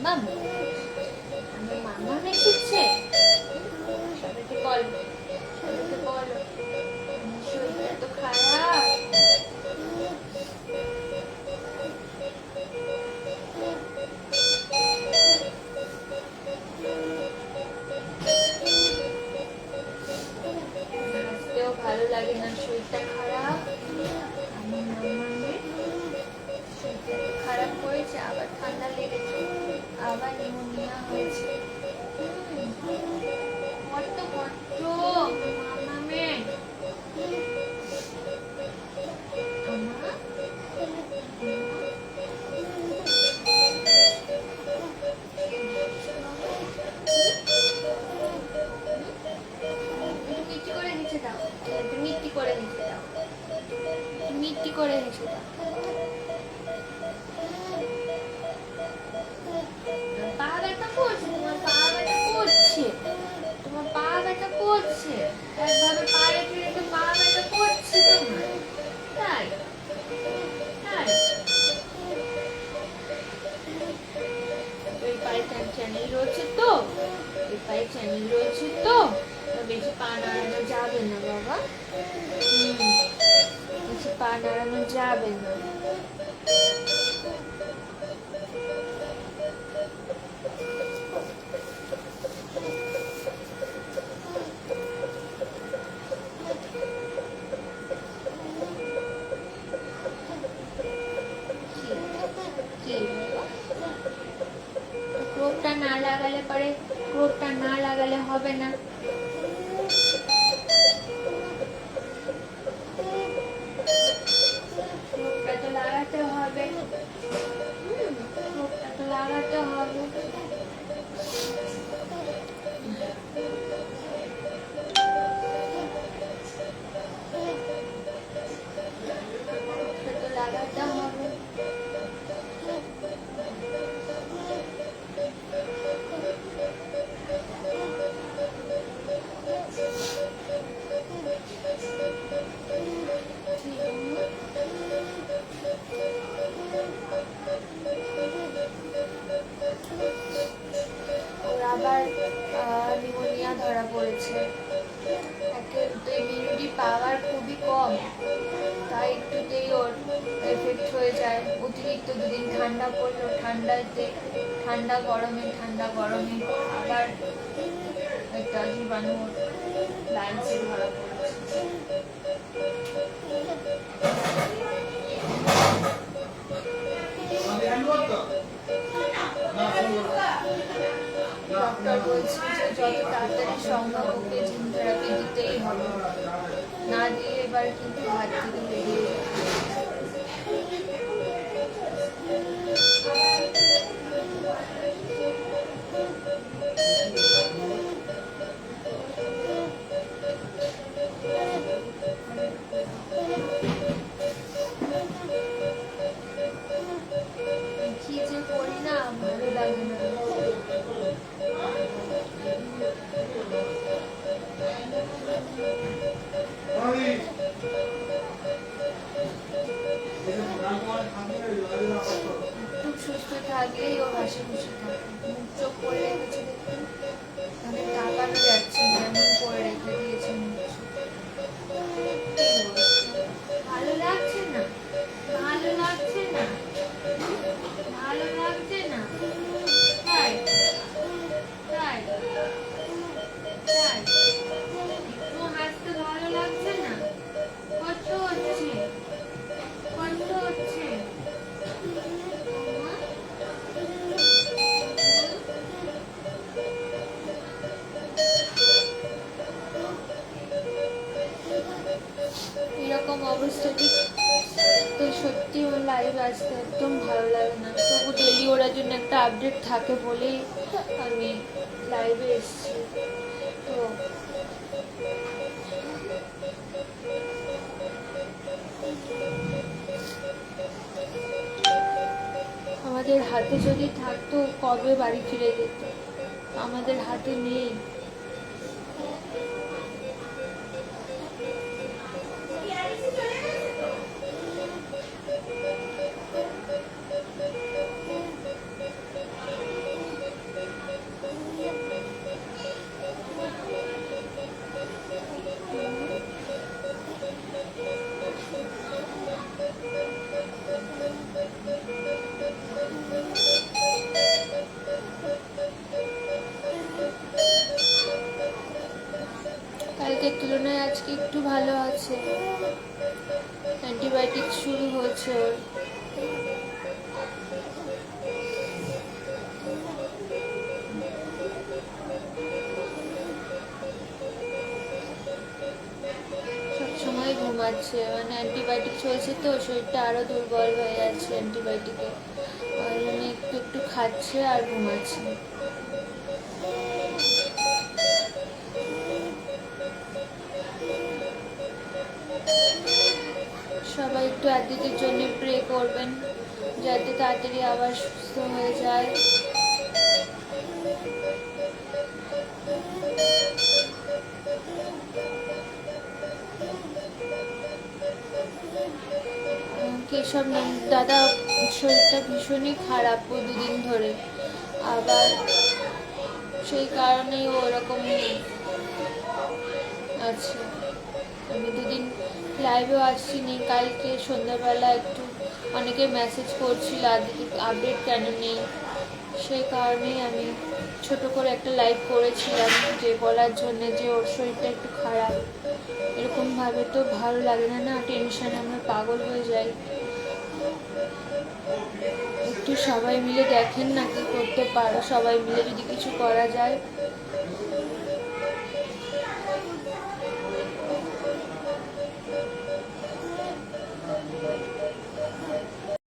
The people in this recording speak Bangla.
মাম্মাম, আমার মাম্মাম এসেছে। সবাইকে বলো, সবাইকে বলো আমার শরীরটা তো খারাপ। হাসতেও ভালো লাগে না, শরীরটা খারাপ। আমার মাম্মামের শরীরটা তো খারাপ করেছে, আবার ঠান্ডা লেগেছে, আবার নিউমোনিয়া হয়েছে। কত কষ্ট মামামের। মিষ্টি করে হেসে দাও, মিষ্টি করে হেসে দাও, মিষ্টি করে হেসে দাও। পা ব্যথা করছে, তোমার পা ব্যথা করছে, তোমার পা ব্যথা করছে, একভাবে পা রেখে রেখে পা ব্যথা করছে তোমার, তাই তাই। এই পায়ে চ্যানেল রয়েছে তো, এই পায়ে চ্যানেল রয়েছে তো, বেশি পা নাড়ানো যাবে না বাবা। বেশি পা নাড়ানো যাবে না। ক্রোপটা না লাগালে পরে, ক্রোপটা না লাগালে হবে না। ক্রোপটা তো লাগাতে হবে, ক্রোপটা তো লাগাতে হবে। ক্রোপটা তো লাগাতে হবে। ওর আবার নিউমোনিয়া ধরা পড়েছে। ইমিউনিটি পাওয়ার খুবই কম, তাই একটুতেই ওর এফেক্ট হয়ে যায়। অতিরিক্ত দুদিন ঠান্ডা পড়লো, ঠান্ডাতে ঠান্ডা গরমে আবার একটা জীবাণু লাঞ্চে ধরা পড়েছে। ডক্টর বলছে যে যত তাড়াতাড়ি সম্ভব ওকে জিন থেরাপি দিতেই হবে, না দিয়ে এবার কিন্তু হাত থেকে বেরিয়ে যাবে। কি যে করি না, ভালো লাগে না। খুব সুস্থ থাকলেই ও হাসি খুশি থাকে, মুখ চোখ করে রেখেছে দেখুন, তাদের তাকানো যাচ্ছে না, এমন করে রেখে দিয়েছে মুখ চোখ। ভালো লাগছে না, ভালো লাগছে না, ভালো লাগছে না, তাই তাই তাই। একটু হাসতে ভালো লাগছে না, কষ্ট হচ্ছে, কষ্ট হচ্ছে। এরকম অবস্থাতে তো সত্যি আমার লাইভ আসতে একদম ভালো লাগে না, তবু ডেলি ওরা জন্য একটা আপডেট থাকে বলেই আমি লাইভে এসেছি। তো আমাদের হাতে যদি থাকতো কবে বাড়ি ফিরে যেত, আমাদের হাতে নেই। আজকে একটু ভালো আছে, অ্যান্টিবায়োটিক শুরু হয়েছে ওর। সবসময় ঘুমাচ্ছে, মানে অ্যান্টিবায়োটিক চলছে তো শরীরটা আরো দুর্বল হয়ে যাচ্ছে অ্যান্টিবায়োটিকে, আর মানে একটু একটু খাচ্ছে আর ঘুমাচ্ছে। সবাই একটু আদিতের জন্য প্রে করবেন যাতে তাড়াতাড়ি আবার সুস্থ হয়ে যায়। কেশব দাদা শরীরটা ভীষণই খারাপ ও দুদিন ধরে, আবার সেই কারণেই ও ওরকম আছে। আমি দুদিন লাইভেও আসছিনি, কালকে সন্ধ্যাবেলা একটু অনেকে মেসেজ করছিল আপডেট কেন নেই, সেই কারণেই আমি ছোট করে একটা লাইভ করেছিলাম যে বলার জন্য যে ওর শরীরটা একটু খারাপ। এরকমভাবে তো ভালো লাগে না, না টেনশনে আমরা পাগল হয়ে যাই। একটু সবাই মিলে দেখেন না কি করতে পারো, সবাই মিলে যদি কিছু করা যায়